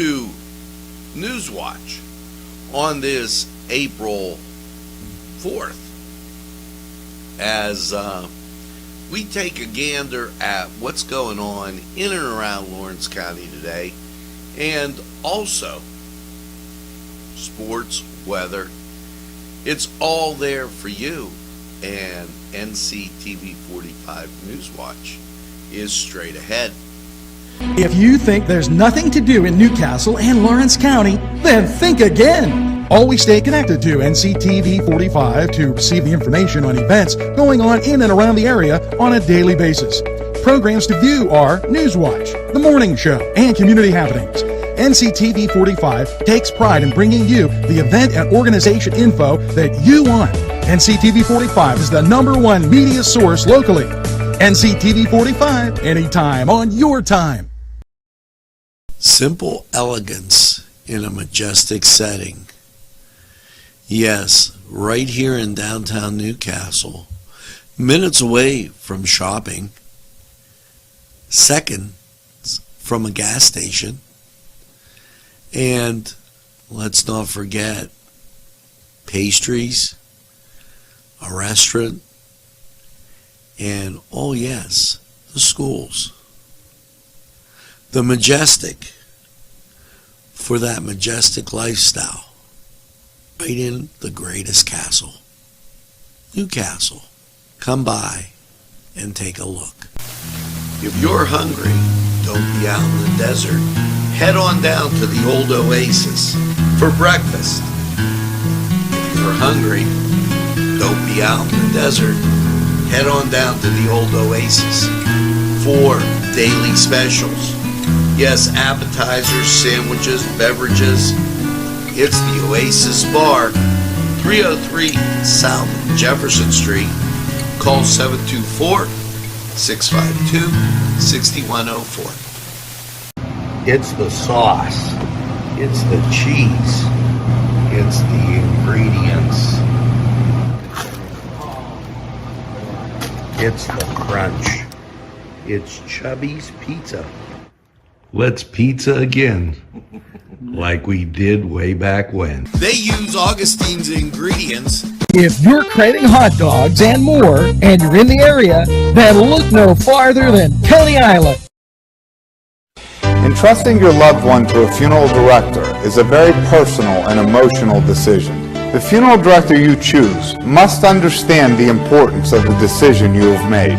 to Newswatch on this April 4th as we take a gander at what's going on in and around Lawrence County today, and also sports, weather. It's all there for you, and Nctv45 Newswatch is straight ahead. If you think there's nothing to do in Newcastle and Lawrence County, then think again. Always stay connected to NCTV45 to receive the information on events going on in and around the area on a daily basis. Programs to view are Newswatch, The Morning Show, and Community Happenings. NCTV45 takes pride in bringing you the event and organization info that you want. NCTV45 is the #1 media source locally. NCTV45, anytime on your time. Simple elegance in a majestic setting. Yes, right here in downtown Newcastle, minutes away from shopping, seconds from a gas station, and let's not forget pastries, a restaurant, and oh yes, the schools. The majestic for that majestic lifestyle. Right in the greatest castle, Newcastle. Come by and take a look. If you're hungry, don't be out in the desert. Head on down to the old Oasis for breakfast. If you're hungry, don't be out in the desert. Head on down to the old Oasis for daily specials. Yes, appetizers, sandwiches, beverages. It's the Oasis Bar, 303 South Jefferson Street. Call 724-652-6104. It's the sauce. It's the cheese. It's the ingredients. It's the crunch. It's Chubby's Pizza. Let's pizza again. Like we did way back when. They use Augustine's ingredients. If you're craving hot dogs and more, and you're in the area, then look no farther than Coney Island. Entrusting your loved one to a funeral director is a very personal and emotional decision. The funeral director you choose must understand the importance of the decision you have made.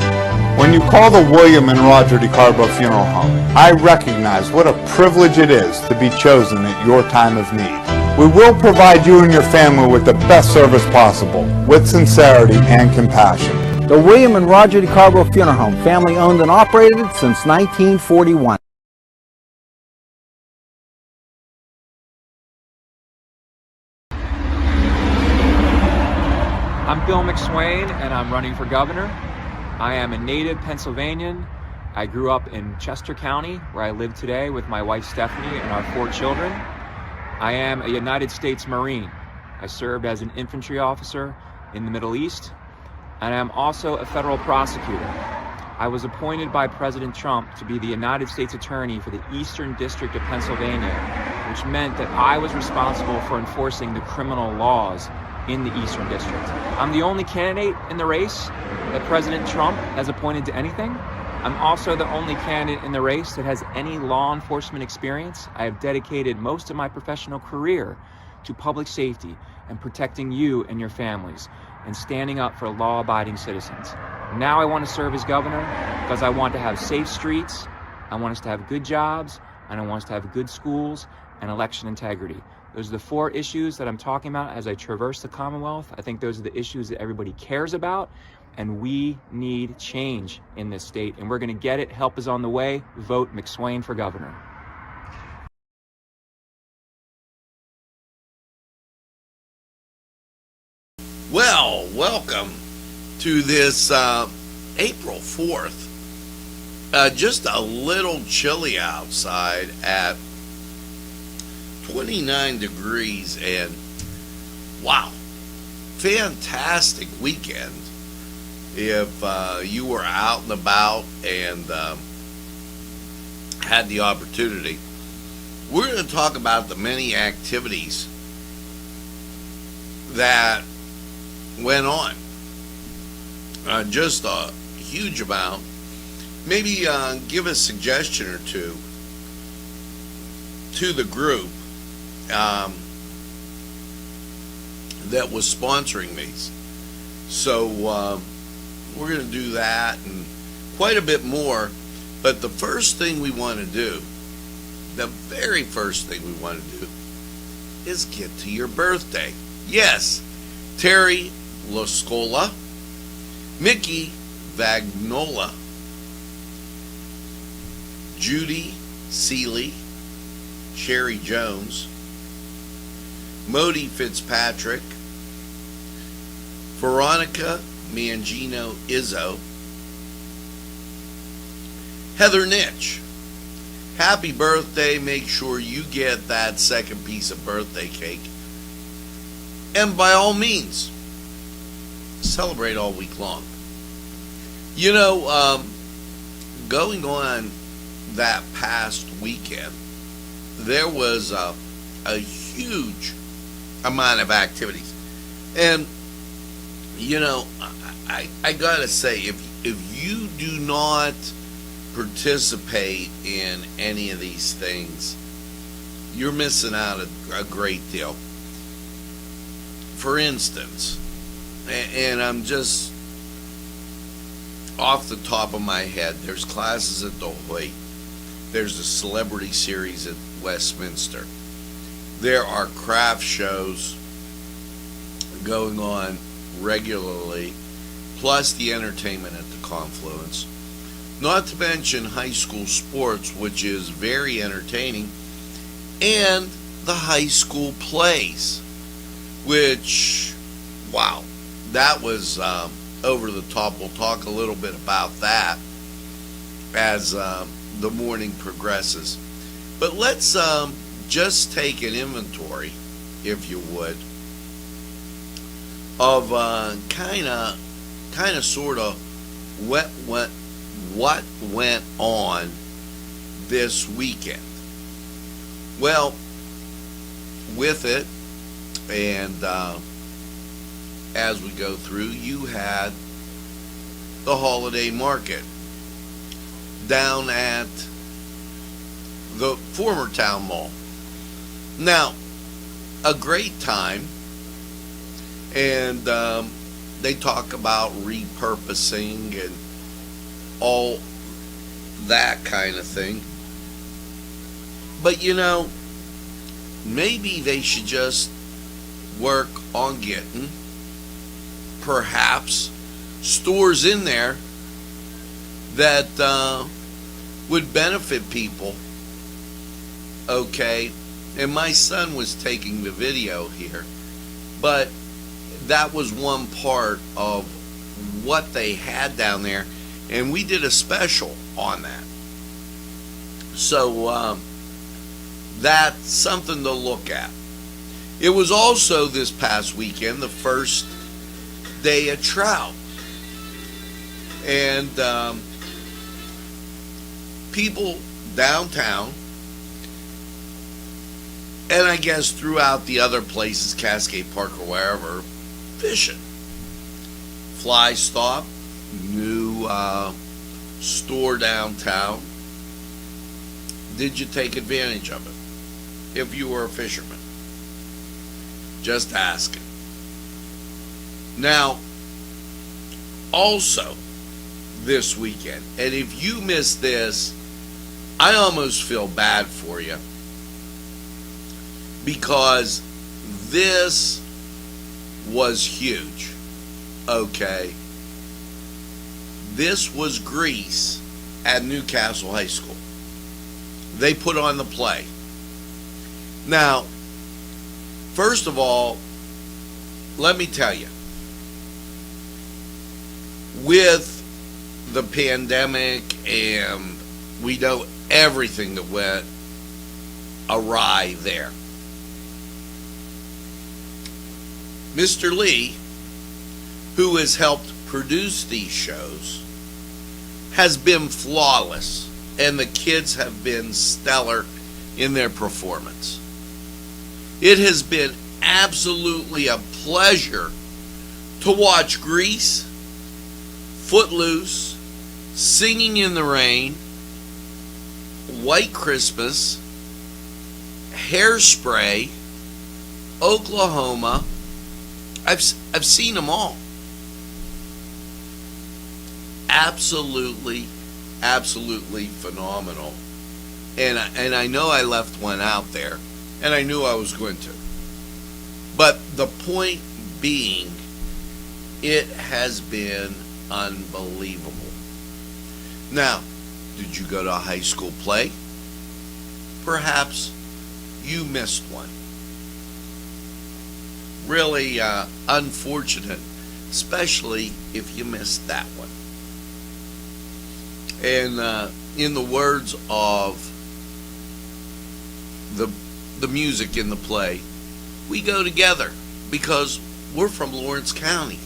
When you call the William and Roger DeCarbo Funeral Home, I recognize what a privilege it is to be chosen at your time of need. We will provide you and your family with the best service possible, with sincerity and compassion. The William and Roger DeCarbo Funeral Home, family owned and operated since 1941. I'm Bill McSwain, and I'm running for governor. I am a native Pennsylvanian. I grew up in Chester County, where I live today with my wife Stephanie and our 4 children. I am a United States Marine. I served as an infantry officer in the Middle East, and I'm also a federal prosecutor. I was appointed by President Trump to be the United States Attorney for the Eastern District of Pennsylvania, which meant that I was responsible for enforcing the criminal laws in the Eastern District. I'm the only candidate in the race that President Trump has appointed to anything. I'm also the only candidate in the race that has any law enforcement experience. I have dedicated most of my professional career to public safety and protecting you and your families and standing up for law-abiding citizens. Now I want to serve as governor because I want to have safe streets, I want us to have good jobs, and I want us to have good schools and election integrity. Those are the 4 issues that I'm talking about as I traverse the Commonwealth. I think those are the issues that everybody cares about, and we need change in this state, and we're going to get it. Help is on the way. Vote McSwain for governor. Well, welcome to this April 4th. Just a little chilly outside at 29 degrees, and wow, fantastic weekend if you were out and about and had the opportunity. We're going to talk about the many activities that went on. Just a huge amount. Maybe give a suggestion or two to the group that was sponsoring these. So we're going to do that and quite a bit more. But the first thing we want to do, the very first thing we want to do, is get to your birthday. Yes, Terry Lascola, Mickey Vagnola, Judy Seeley, Sherry Jones, Modi Fitzpatrick, Veronica Mangino Izzo, Heather Nitch. Happy birthday. Make sure you get that second piece of birthday cake. And by all means, celebrate all week long. You know, going on that past weekend, there was a huge amount of activities. And, you know, I gotta say, if you do not participate in any of these things, you're missing out a great deal. For instance, and I'm just off the top of my head, there's classes at the Hoyt. There's a celebrity series at Westminster. There are craft shows going on regularly, plus the entertainment at the Confluence. Not to mention high school sports, which is very entertaining, and the high school plays, which, wow, that was over the top. We'll talk a little bit about that as the morning progresses. But let's just take an inventory, if you would, of kind of sort of what went on this weekend. Well, with it, and as we go through, you had the holiday market down at the former town mall. Now, a great time, and they talk about repurposing and all that kind of thing. But you know, maybe they should just work on getting perhaps stores in there that would benefit people. Okay, and my son was taking the video here, but that was one part of what they had down there, and we did a special on that. So that's something to look at. It was also this past weekend the first day of trout, and people downtown, and I guess throughout the other places, Cascade Park or wherever, fishing. Fly Stop, new store downtown. Did you take advantage of it if you were a fisherman? Just asking. Now, also this weekend, and if you missed this, I almost feel bad for you, because this was huge. Okay, this was Grease at Newcastle High School. They put on the play. Now, first of all, let me tell you, with the pandemic, and we know everything that went awry there, Mr. Lee, who has helped produce these shows, has been flawless, and the kids have been stellar in their performance. It has been absolutely a pleasure to watch Grease, Footloose, Singing in the Rain, White Christmas, Hairspray, Oklahoma. I've seen them all. Absolutely phenomenal. And I know I left one out there, and I knew I was going to. But the point being, it has been unbelievable. Now, did you go to a high school play? Perhaps you missed one. Really unfortunate, especially if you missed that one. And in the words of the music in the play, we go together because we're from Lawrence County.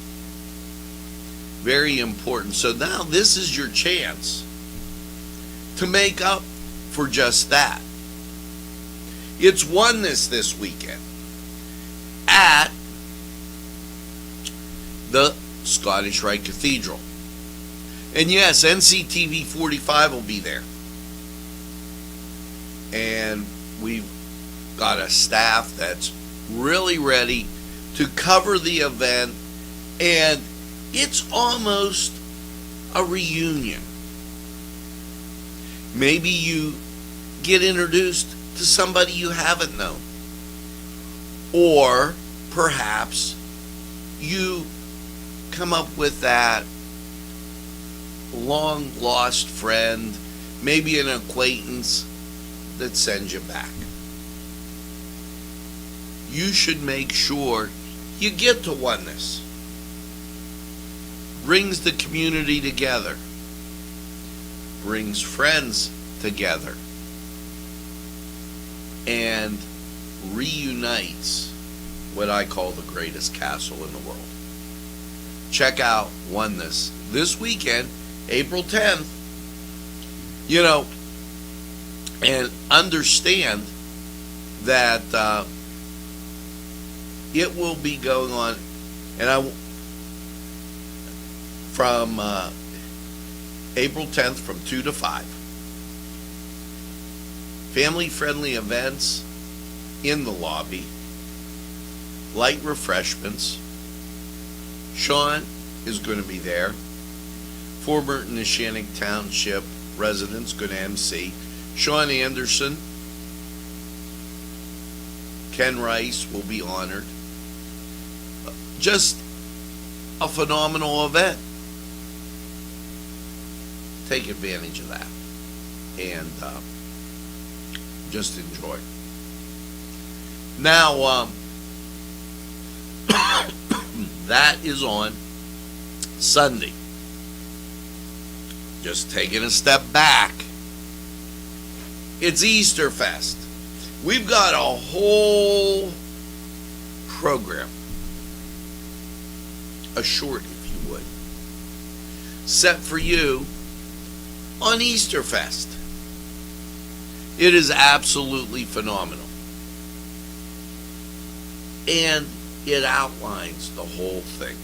Very important. So now this is your chance to make up for just that. It's Oneness this weekend at the Scottish Rite Cathedral. And yes, Nctv45 will be there. And we've got a staff that's really ready to cover the event, and it's almost a reunion. Maybe you get introduced to somebody you haven't known, or perhaps you come up with that long lost friend, maybe an acquaintance that sends you back. You should make sure you get to Oneness. Brings the community together. Brings friends together. And reunites what I call the greatest castle in the world. Check out Oneness this weekend, April 10th. You know, and understand that it will be going on, and from April 10th from 2 to 5. Family-friendly events in the lobby, light refreshments. Sean is going to be there. Former Neshannock Township residents going to MC. Sean Anderson, Ken Rice will be honored. Just a phenomenal event. Take advantage of that and just enjoy. Now, that is on Sunday. Just taking a step back. It's Easter Fest. We've got a whole program, a short, if you would, set for you on Easter Fest. It is absolutely phenomenal. And it outlines the whole thing.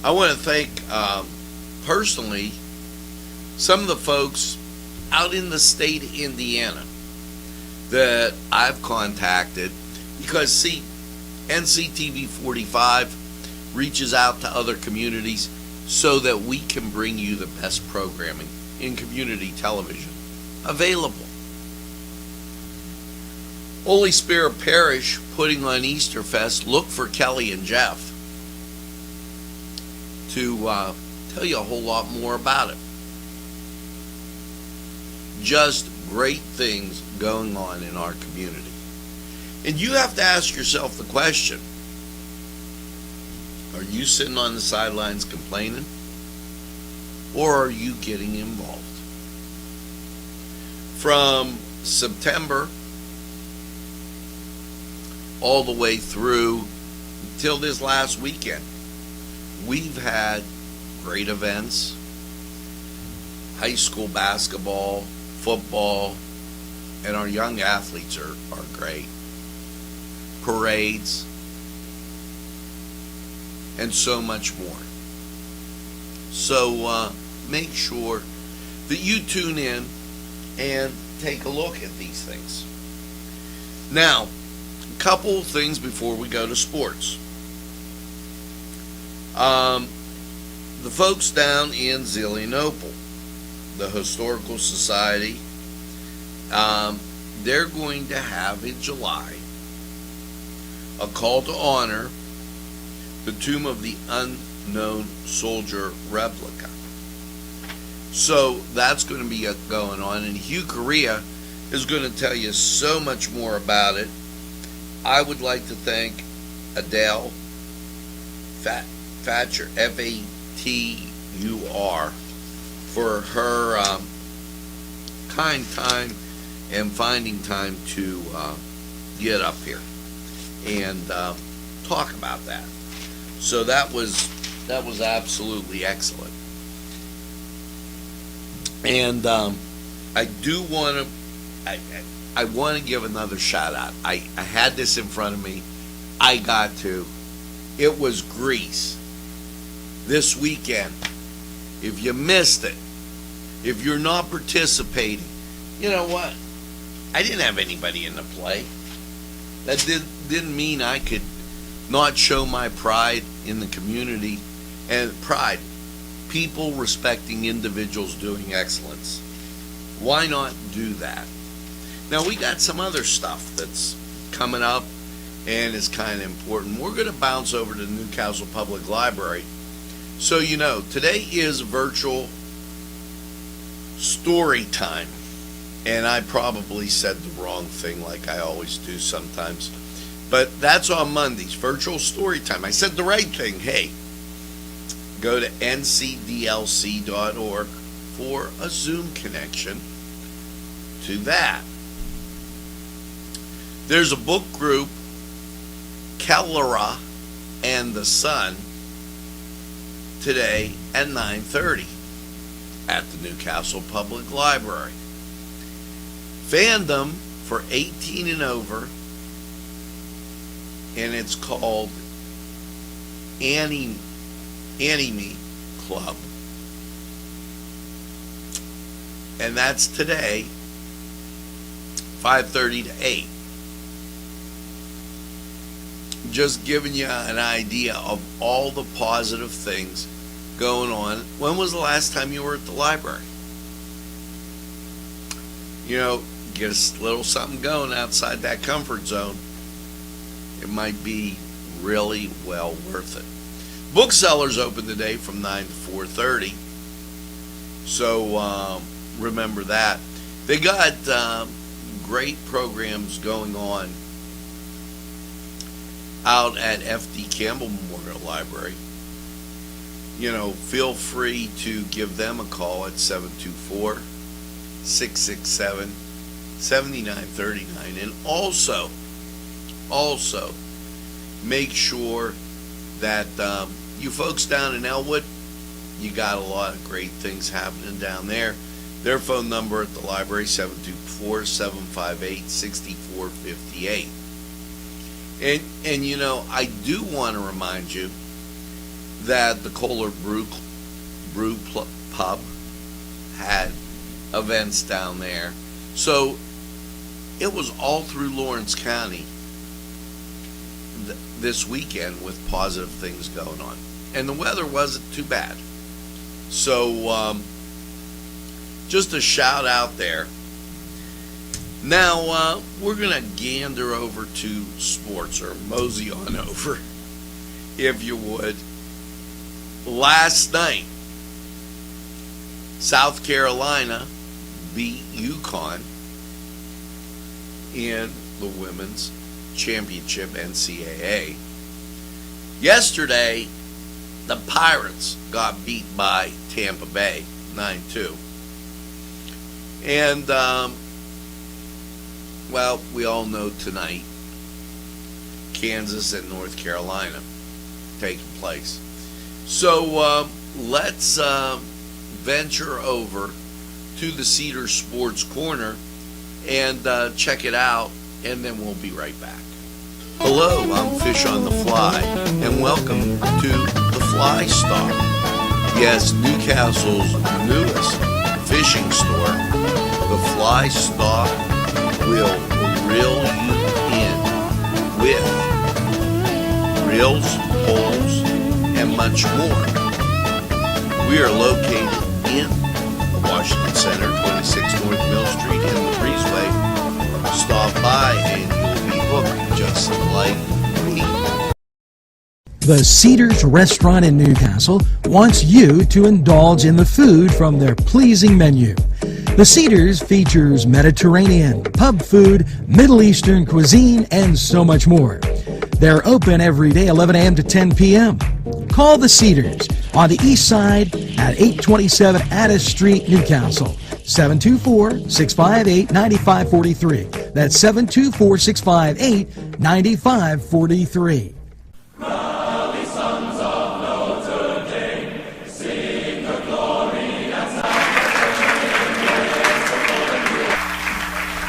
I want to thank, personally, some of the folks out in the state of Indiana that I've contacted, because, see, Nctv45 reaches out to other communities so that we can bring you the best programming in community television available. Holy Spirit Parish putting on Easter Fest. Look for Kelly and Jeff to tell you a whole lot more about it. Just great things going on in our community. And you have to ask yourself the question, are you sitting on the sidelines complaining? Or are you getting involved? From September all the way through till this last weekend, we've had great events. High school basketball, football, And our young athletes are great. Parades, and so much more. So make sure that you tune in and take a look at these things. Now, a couple of things before we go to sports. The folks down in Zelienople, the Historical Society, they're going to have in July a call to honor the Tomb of the Unknown Soldier replica. So that's going to be going on, and Hugh Correa is going to tell you so much more about it. I would like to thank Adele Fatcher, F-A-T-U-R, for her kind time and finding time to get up here and talk about that. So that was absolutely excellent. And I do want to I want to give another shout out. I had this in front of me. I got to. It was Greece this weekend. If you missed it, if you're not participating, you know what? I didn't have anybody in the play. That didn't mean I could not show my pride in the community and pride. People respecting individuals doing excellence. Why not do that? Now, we got some other stuff that's coming up and is kind of important. We're going to bounce over to the Newcastle Public Library. So, you know, today is virtual story time. And I probably said the wrong thing like I always do sometimes. But that's on Mondays, virtual story time. I said the right thing. Hey, go to ncdlc.org for a Zoom connection to that. There's a book group, Kellera and the Sun, today at 9:30 at the Newcastle Public Library. Fandom for 18 and over, and it's called Anime Club. And that's today, 5:30 to 8. Just giving you an idea of all the positive things going on. When was the last time you were at the library? You know, get a little something going outside that comfort zone. It might be really well worth it. Booksellers open today from 9 to 4:30. So remember that. They got great programs going on out at F.D. Campbell Memorial Library. You know, feel free to give them a call at 724-667-7939. And also make sure that you folks down in Elwood, you got a lot of great things happening down there. Their phone number at the library, 724-758-6458. And you know, I do want to remind you that the Kohler Brew Pub had events down there. So it was all through Lawrence County this weekend with positive things going on. And the weather wasn't too bad. So just a shout out there. Now, we're going to gander over to sports, or mosey on over, if you would. Last night, South Carolina beat UConn in the women's championship NCAA. Yesterday, the Pirates got beat by Tampa Bay 9-2. And, well, we all know tonight, Kansas and North Carolina taking place. So let's venture over to the Cedar Sports Corner and check it out, and then we'll be right back. Hello, I'm Fish on the Fly, and welcome to the Fly Stop. Yes, Newcastle's newest fishing store. The Fly Stop will reel you in with reels, poles, and much more. We are located in the Washington Center, 26 North Mill Street in the Breezeway. Stop by and you'll be hooked just like me. The Cedars Restaurant in Newcastle wants you to indulge in the food from their pleasing menu. The Cedars features Mediterranean, pub food, Middle Eastern cuisine, and so much more. They're open every day 11 a.m. to 10 p.m. Call the Cedars on the east side at 827 Addis Street, Newcastle. 724-658-9543. That's 724-658-9543.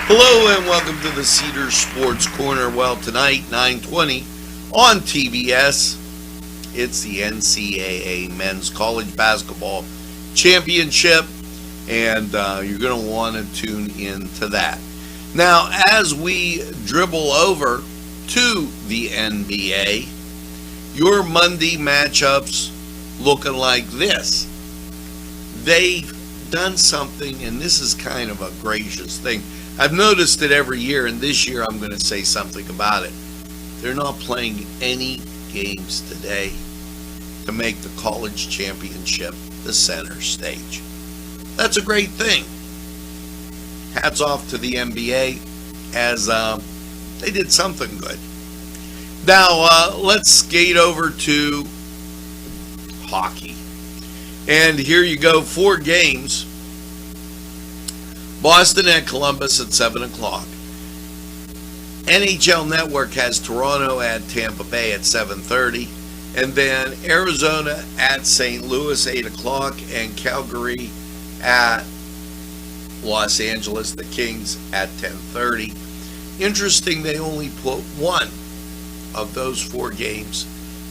Hello and welcome to the Cedars Sports Corner. Well, tonight, 9:20 on TBS, it's the NCAA Men's College Basketball Championship, and you're going to want to tune into that. Now, as we dribble over to the NBA, your Monday matchups looking like this. They've done something, and this is kind of a gracious thing. I've noticed it every year, and this year I'm going to say something about it. They're not playing any games today to make the college championship the center stage. That's a great thing. Hats off to the NBA, as they did something good. Now, let's skate over to hockey. And here you go, 4 games. Boston at Columbus at 7 o'clock. NHL Network has Toronto at Tampa Bay at 7:30. And then Arizona at St. Louis, 8 o'clock. And Calgary at Los Angeles, the Kings, at 10:30. Interesting, they only put one of those 4 games,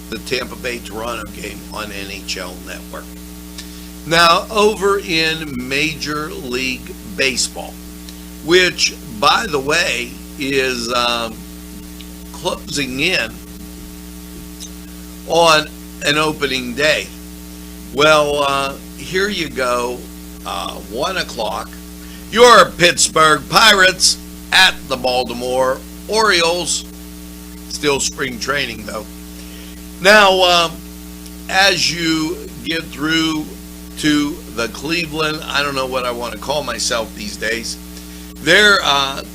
the Tampa Bay-Toronto game, on NHL Network. Now, over in Major League Baseball, which, by the way, is closing in on an opening day. Well, here you go, 1 o'clock. Your Pittsburgh Pirates at the Baltimore Orioles. Still spring training, though. Now, as you get through to the Cleveland, I don't know what I want to call myself these days. They're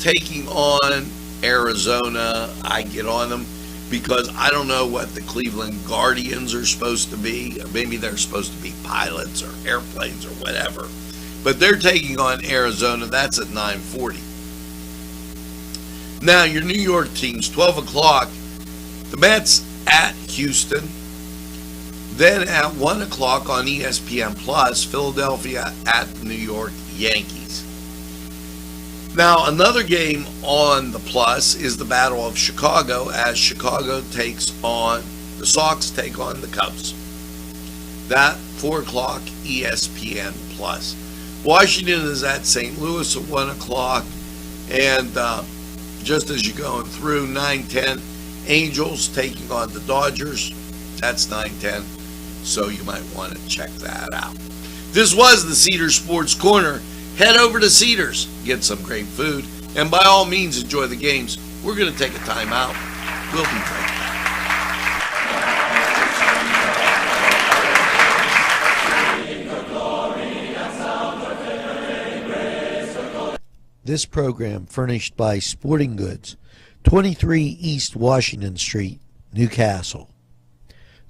taking on Arizona. I get on them because I don't know what the Cleveland Guardians are supposed to be. Maybe they're supposed to be pilots or airplanes or whatever. But they're taking on Arizona. That's at 9:40. Now, your New York teams, 12 o'clock. The Mets at Houston. Then at 1 o'clock on ESPN Plus, Philadelphia at New York Yankees. Now, another game on the Plus is the Battle of Chicago, as Chicago takes on, the Sox take on the Cubs. That 4 o'clock ESPN Plus. Washington is at St. Louis at 1 o'clock. And just as you're going through, 9:10, Angels taking on the Dodgers. That's 9:10. So you might want to check that out. This was the Cedars Sports Corner. Head over to Cedars, get some great food, and by all means enjoy the games. We're going to take a time out. We'll be right back. This program furnished by Sporting Goods, 23 East Washington Street, Newcastle.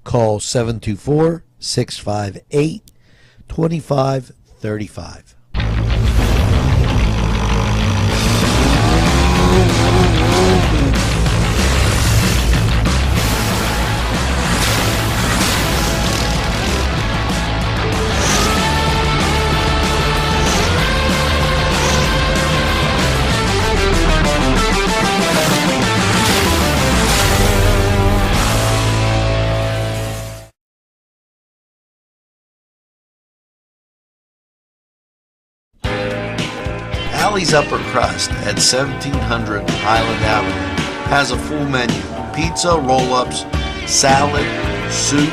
Call 724-658-2535. Alley's Upper Crust at 1700 Highland Avenue has a full menu: pizza, roll-ups, salad, soup,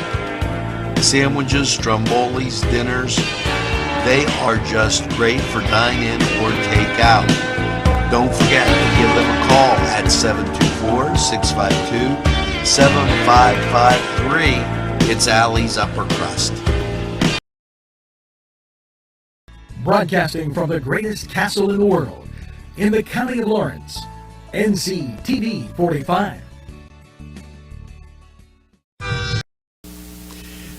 sandwiches, strombolis, dinners. They are just great for dine-in or take-out. Don't forget to give them a call at 724-652-7553. It's Alley's Upper Crust. Broadcasting from the greatest castle in the world, in the county of Lawrence, Nctv45.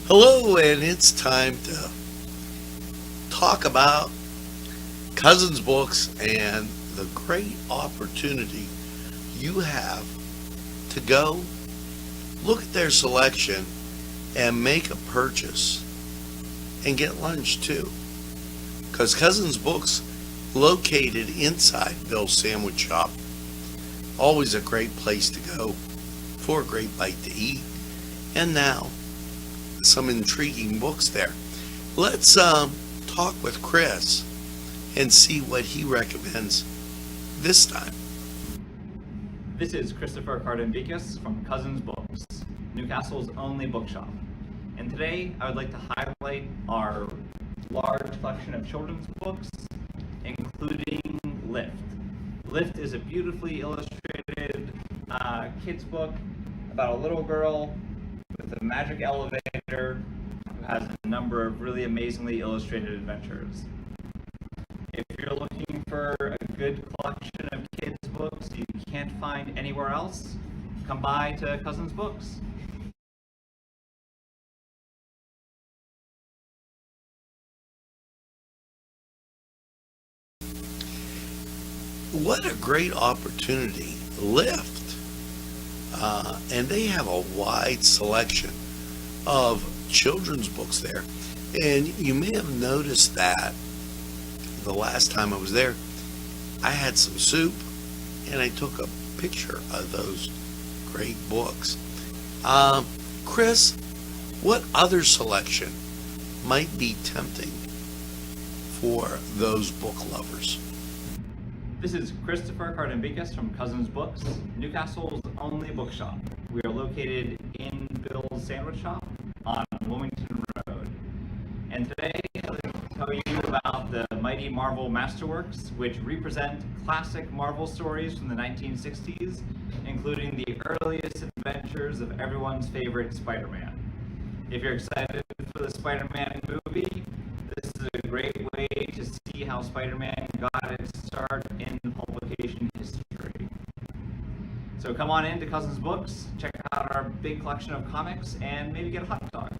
Hello, and it's time to talk about Cousins Books and the great opportunity you have to go look at their selection and make a purchase and get lunch too. Because Cousins Books, located inside Bill's Sandwich Shop, always a great place to go for a great bite to eat. And now, some intriguing books there. Let's talk with Chris and see what he recommends this time. This is Christopher Cardinvikis from Cousins Books, Newcastle's only bookshop. And today I would like to highlight our large collection of children's books, including Lift. Lift is a beautifully illustrated kids book about a little girl with a magic elevator who has a number of really amazingly illustrated adventures. If you're looking for a good collection of kids books you can't find anywhere else, come by to Cousins Books. What a great opportunity. Lift. And they have a wide selection of children's books there. And you may have noticed that the last time I was there, I had some soup and I took a picture of those great books. Chris, what other selection might be tempting for those book lovers? This is Christopher Cardinvikis from Cousins Books, Newcastle's only bookshop. We are located in Bill's Sandwich Shop on Wilmington Road. And today I'd like to tell you about the Mighty Marvel Masterworks, which represent classic Marvel stories from the 1960s, including the earliest adventures of everyone's favorite Spider-Man. If you're excited for the Spider-Man movie, this is a great way to see how Spider-Man got its start in publication history. So come on in to Cousins Books, check out our big collection of comics, and maybe get a hot dog.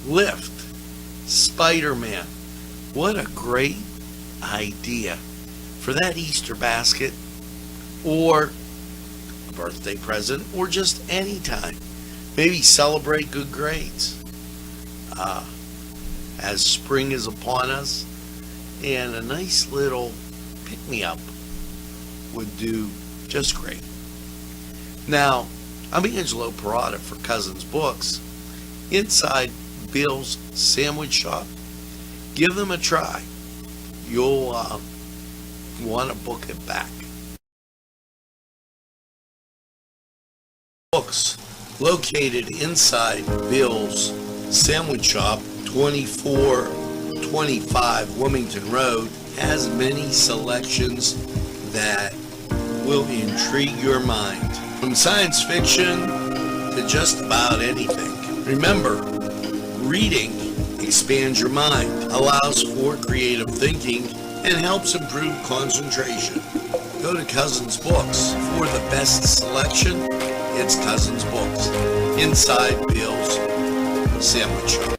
Lift. Spider-Man. What a great idea for that Easter basket, or a birthday present, or just any time. Maybe celebrate good grades as spring is upon us, and a nice little pick-me-up would do just great. Now, I'm Angelo Perrotta for Cousins Books, inside Bill's Sandwich Shop. Give them a try. You'll want to book it back. Books located inside Bill's Sandwich Shop, 2425 Wilmington Road, has many selections that will intrigue your mind. From science fiction to just about anything. Remember, reading expands your mind, allows for creative thinking, and helps improve concentration. Go to Cousins Books for the best selection. It's Cousins Books, inside Bill's Sandwich Shop.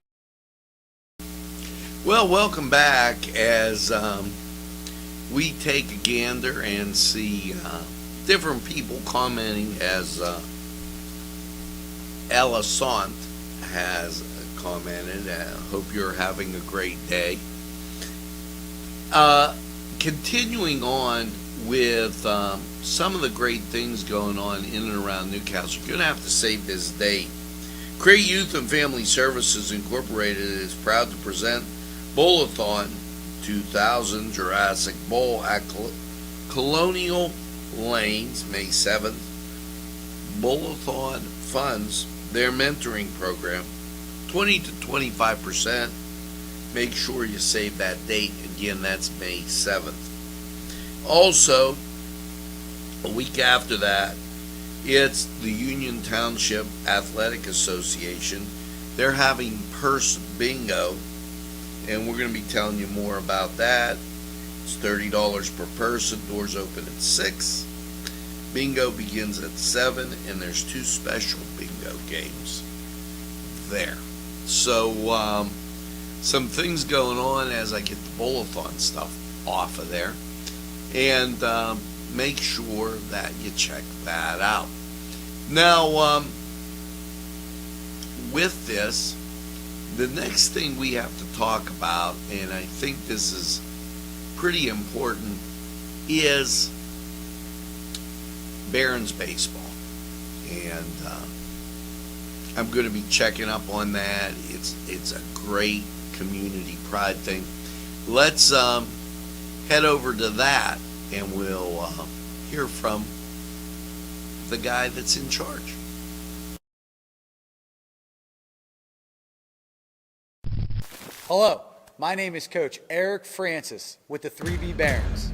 Well, welcome back as we take a gander and see different people commenting, as Elisant has commented. Hope you're having a great day. Continuing on with some of the great things going on in and around Newcastle. You're going to have to save this date. Cray Youth and Family Services Incorporated is proud to present Bowl-a-thon 2000 Jurassic Bowl at Colonial Lanes, May 7th. Bowl-a-thon funds their mentoring program 20 to 25%. Make sure you save that date. Again, that's May 7th. Also, a week after that, it's the Union Township Athletic Association. They're having purse bingo, and we're going to be telling you more about that. It's $30 per person. Doors open at 6. Bingo begins at 7, and there's 2 special bingo games there. So, some things going on as I get the bowl-a-thon stuff off of there. And make sure that you check that out. Now, with this, the next thing we have to talk about, and I think this is pretty important, is Barons baseball. And I'm going to be checking up on that. It's a great community pride thing. Let's head over to that, and we'll hear from the guy that's in charge. Hello, my name is Coach Eric Francis with the 3B Barons.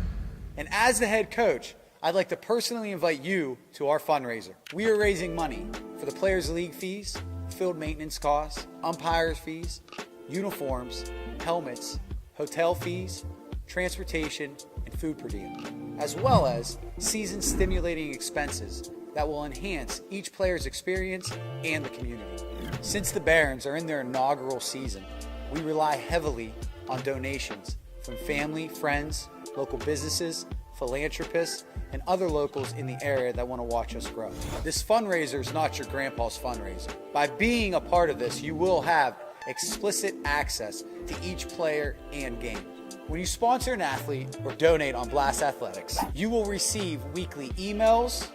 And as the head coach, I'd like to personally invite you to our fundraiser. We are raising money for the Players League fees, field maintenance costs, umpires fees, uniforms, helmets, hotel fees, transportation, and food per diem, as well as season-stimulating expenses that will enhance each player's experience and the community. Since the Barons are in their inaugural season, we rely heavily on donations from family, friends, local businesses, philanthropists, and other locals in the area that want to watch us grow. This fundraiser is not your grandpa's fundraiser. By being a part of this, you will have explicit access to each player and game. When you sponsor an athlete or donate on Blast Athletics, you will receive weekly emails,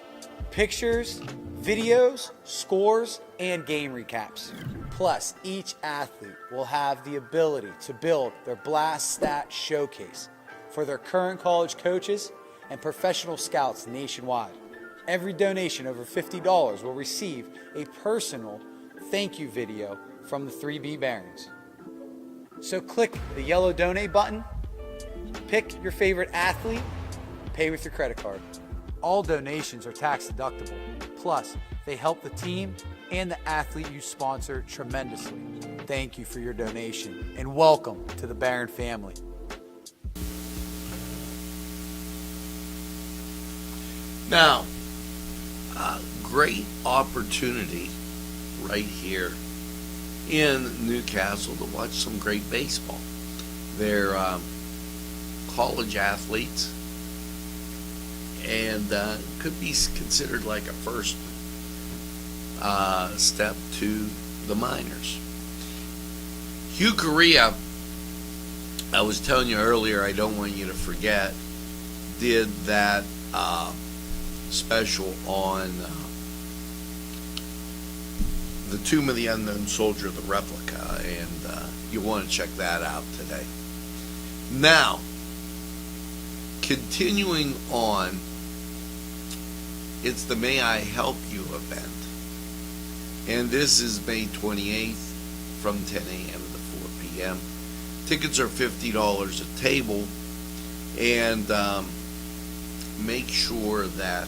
pictures, videos, scores, and game recaps. Plus, each athlete will have the ability to build their Blast Stat Showcase for their current college coaches and professional scouts nationwide. Every donation over $50 will receive a personal thank you video from the 3B Barons. So click the yellow donate button, pick your favorite athlete, pay with your credit card. All donations are tax deductible. Plus, they help the team and the athlete you sponsor tremendously. Thank you for your donation and welcome to the Baron family. Now, great opportunity right here in Newcastle to watch some great baseball. They're college athletes, and could be considered like a first step to the minors. Hugh Correa, I was telling you earlier, I don't want you to forget, did that special on the Tomb of the Unknown Soldier, the replica, and you want to check that out today. Now, continuing on, it's the May I Help You event, and this is May 28th from 10 a.m. to 4 p.m. Tickets are $50 a table, and make sure that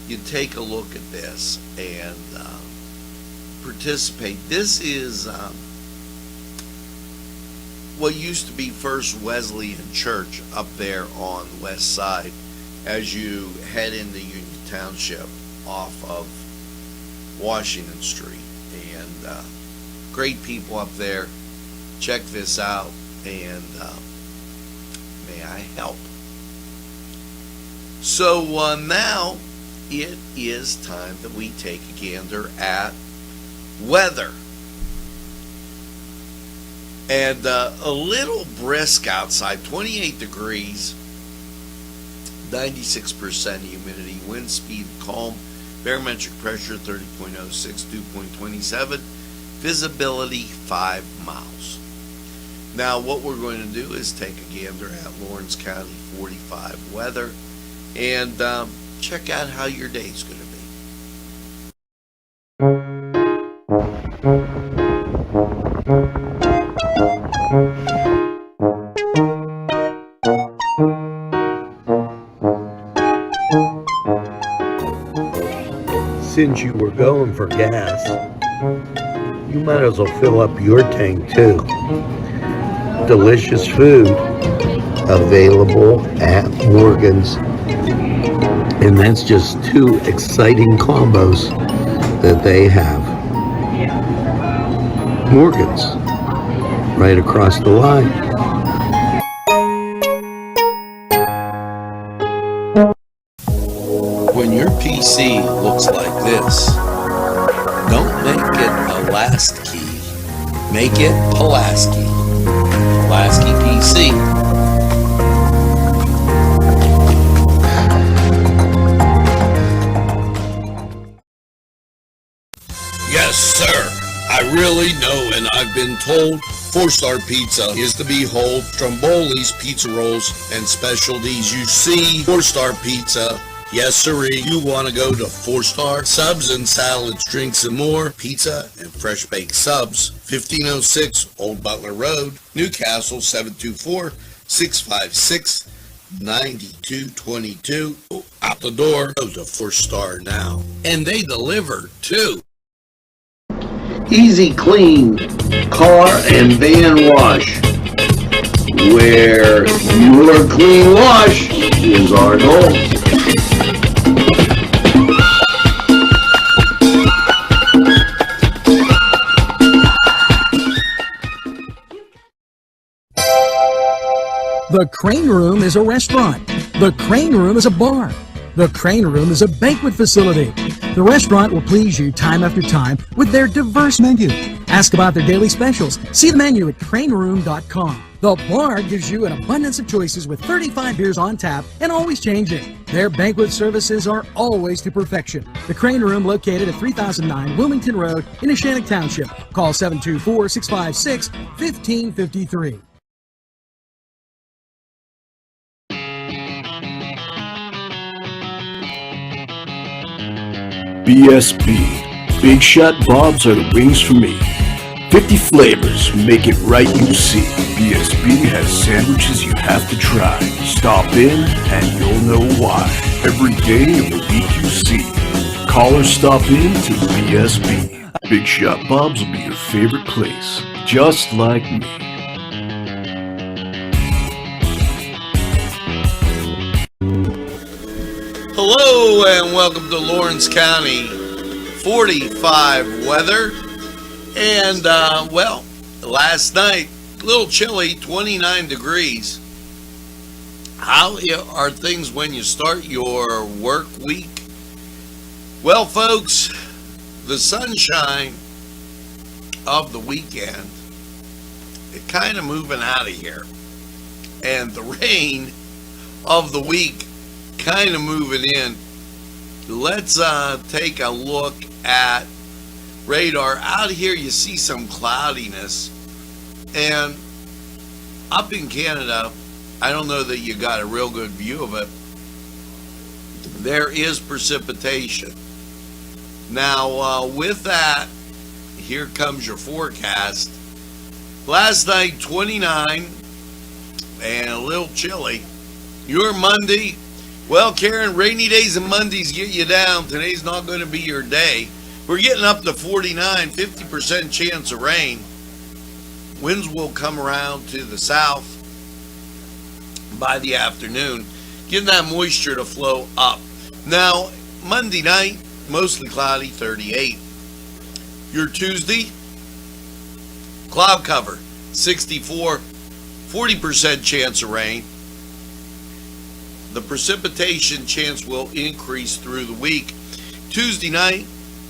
you take a look at this and participate. This is what used to be First Wesleyan Church up there on the west side as you head into Union Township off of Washington Street. And great people up there. Check this out, and may I help. So now it is time that we take a gander at weather. And a little brisk outside, 28 degrees, 96% humidity, wind speed calm, barometric pressure 30.06, dew point 27, visibility 5 miles. Now, what we're going to do is take a gander at Lawrence County 45 weather and check out how your day's going to be. Since you were going for gas, you might as well fill up your tank too. Delicious food available at Morgan's. And that's just two exciting combos that they have. Morgan's, right across the line. When your PC looks like this, don't make it a last key, make it Pulaski. Pulaski PC. Yes, sir. I really know, and I've been told 4-Star Pizza is to behold. Stromboli's Pizza Rolls and Specialties. You see 4-Star Pizza. Yes, sirree. You want to go to 4-Star Subs and Salads, Drinks, and More. Pizza and fresh baked subs. 1506 Old Butler Road, Newcastle, 724-656-9222. Out the door. Go to 4-Star now. And they deliver, too. Easy Clean Car and Van Wash, where your clean wash is our goal. The Crane Room is a restaurant. The Crane Room is a bar. The Crane Room is a banquet facility. The restaurant will please you time after time with their diverse menu. Ask about their daily specials. See the menu at craneroom.com. The bar gives you an abundance of choices with 35 beers on tap and always changing. Their banquet services are always to perfection. The Crane Room, located at 3009 Wilmington Road in Neshannock Township. Call 724-656-1553. BSB. Big Shot Bobs are the wings for me. 50 flavors, make it right, you see. BSB has sandwiches you have to try. Stop in and you'll know why. Every day of the week you see. Call or stop in to BSB. Big Shot Bobs will be your favorite place, just like me. Hello and welcome to Lawrence County 45 weather. And, well, last night, a little chilly, 29 degrees. How are things when you start your work week? Well, folks, the sunshine of the weekend, it kind of moving out of here. And the rain of the week kind of moving in. Let's take a look at radar. Out here you see some cloudiness, and up in Canada, I don't know that you got a real good view of it. There is precipitation. Now with that, here comes your forecast. Last night 29 and a little chilly. Your Monday, well, Karen, rainy days and Mondays get you down. Today's not going to be your day. We're getting up to 49, 50% chance of rain. Winds will come around to the south by the afternoon, getting that moisture to flow up. Now, Monday night, mostly cloudy, 38. Your Tuesday, cloud cover, 64, 40% chance of rain. The precipitation chance will increase through the week. Tuesday night,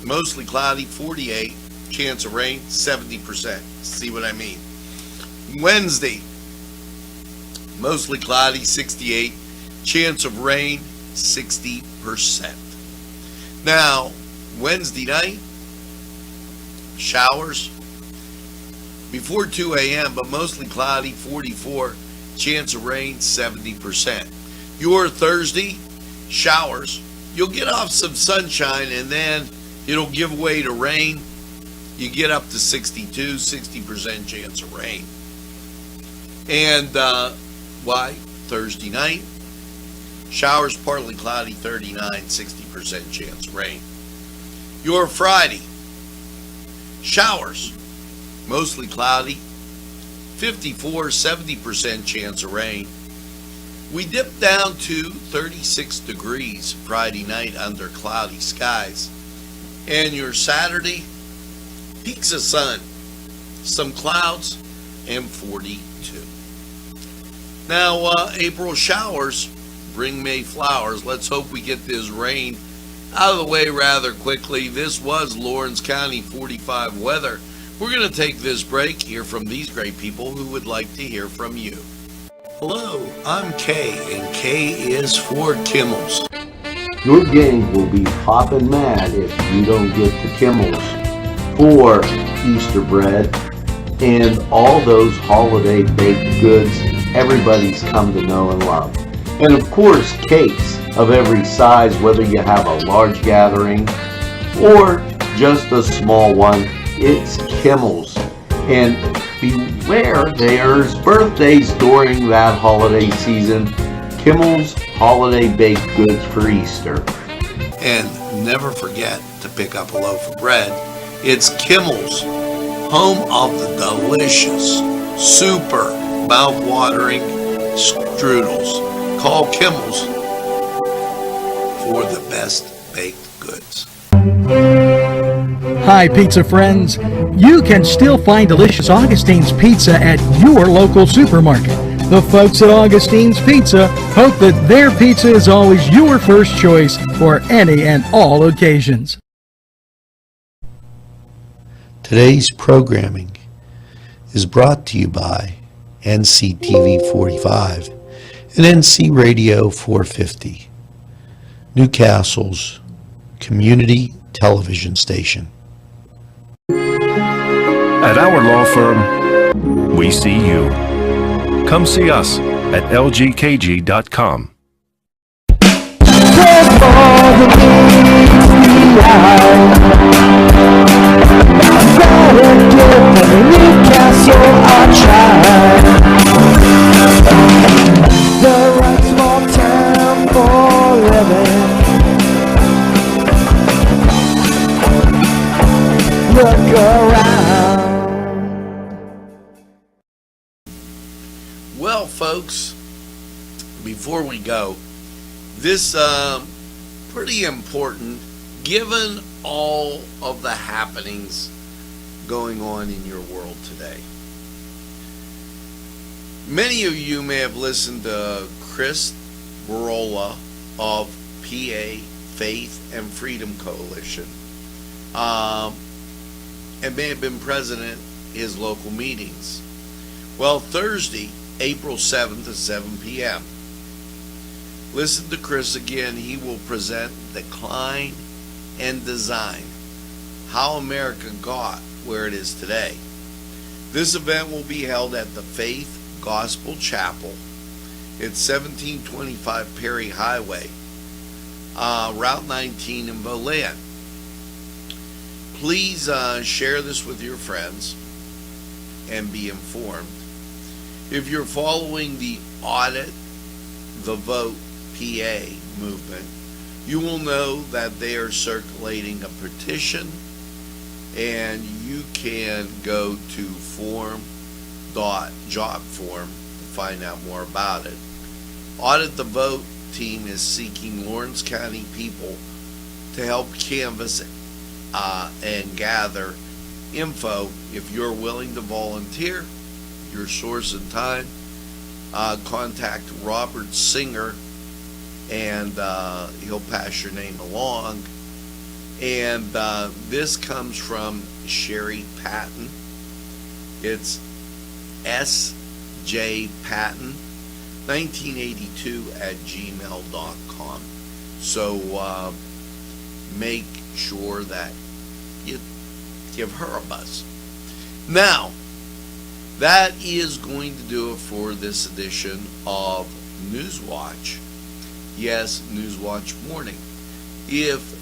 mostly cloudy, 48. Chance of rain, 70%. See what I mean? Wednesday, mostly cloudy, 68. Chance of rain, 60%. Now, Wednesday night, showers before 2 a.m., but mostly cloudy, 44. Chance of rain, 70%. Your Thursday, showers. You'll get off some sunshine, and then it'll give way to rain. You get up to 62, 60% chance of rain. And Thursday night, showers, partly cloudy, 39, 60% chance of rain. Your Friday, showers, mostly cloudy, 54, 70% chance of rain. We dip down to 36 degrees Friday night under cloudy skies. And your Saturday, peaks of sun, some clouds, and 42. Now, April showers bring May flowers. Let's hope we get this rain out of the way rather quickly. This was Lawrence County 45 weather. We're going to take this break, hear from these great people who would like to hear from you. Hello, I'm Kay, and K is for Kimmel's. Your gang will be popping mad if you don't get to Kimmel's for Easter bread and all those holiday baked goods everybody's come to know and love. And of course, cakes of every size, whether you have a large gathering or just a small one. It's Kimmel's. And beware, there's birthdays during that holiday season. Kimmel's holiday baked goods for Easter. And never forget to pick up a loaf of bread. It's Kimmel's, home of the delicious, super mouth-watering strudels. Call Kimmel's for the best baked goods. Hi, pizza friends. You can still find delicious Augustine's Pizza at your local supermarket. The folks at Augustine's Pizza hope that their pizza is always your first choice for any and all occasions. Today's programming is brought to you by Nctv45 and NC Radio 450, Newcastle's community television station. At our law firm, we see you. Come see us at lgkg.com. The right small town for living. Look around. Well, folks, before we go, this pretty important given all of the happenings going on in your world today. Many of you may have listened to Chris Perrotta of PA Faith and Freedom Coalition, and may have been president at his local meetings. Well, Thursday, April 7th at 7 p.m. Listen to Chris again. He will present Decline and Design, How America Got Where It Is Today. This event will be held at the Faith Gospel Chapel. It's 1725 Perry Highway, Route 19 in Belen. Please share this with your friends and be informed. If you're following the Audit the Vote PA movement, you will know that they are circulating a petition, and you can go to form.jobform to find out more about it. Audit the Vote team is seeking Lawrence County people to help canvass and gather info. If you're willing to volunteer your source and time, contact Robert Singer, and he'll pass your name along. And this comes from Sherry Patton. It's sjpatton1982@gmail.com. So make sure that you give her a buzz. Now, That is going to do it for this edition of Newswatch. Yes, Newswatch Morning. If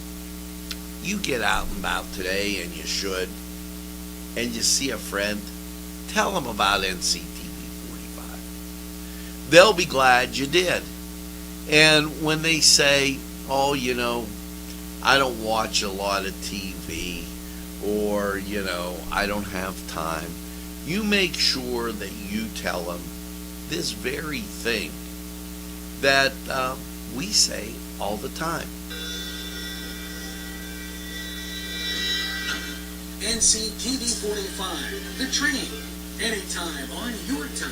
you get out and about today, and you should, and you see a friend, tell them about NCTV45. They'll be glad you did. And when they say, oh, I don't watch a lot of TV, or, I don't have time, you make sure that you tell them this very thing that we say all the time. NCTV45, the train, anytime on your time.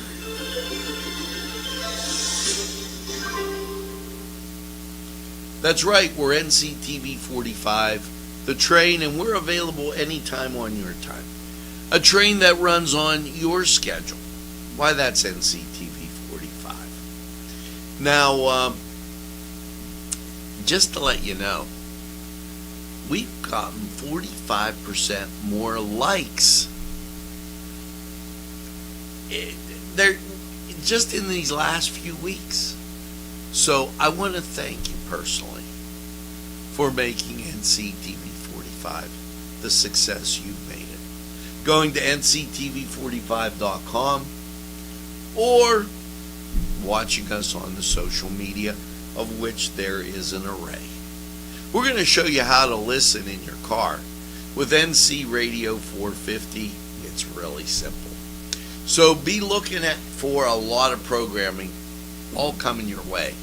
That's right, we're NCTV45, the train, and we're available anytime on your time. A train that runs on your schedule. Why, that's NCTV45. Now, just to let you know, we've gotten 45% more likes. They're just in these last few weeks. So I want to thank you personally for making NCTV45 the success you've made it. Going to nctv45.com or watching us on the social media, of which there is an array. We're going to show you how to listen in your car. With NC Radio 450, it's really simple. So be looking for a lot of programming all coming your way.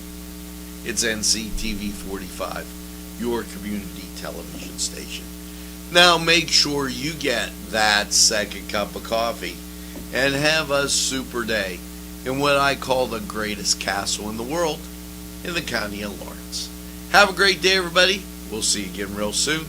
It's NCTV45, your community television station. Now make sure you get that second cup of coffee and have a super day in what I call the greatest castle in the world, in the county of Lawrence. Have a great day, everybody. We'll see you again real soon.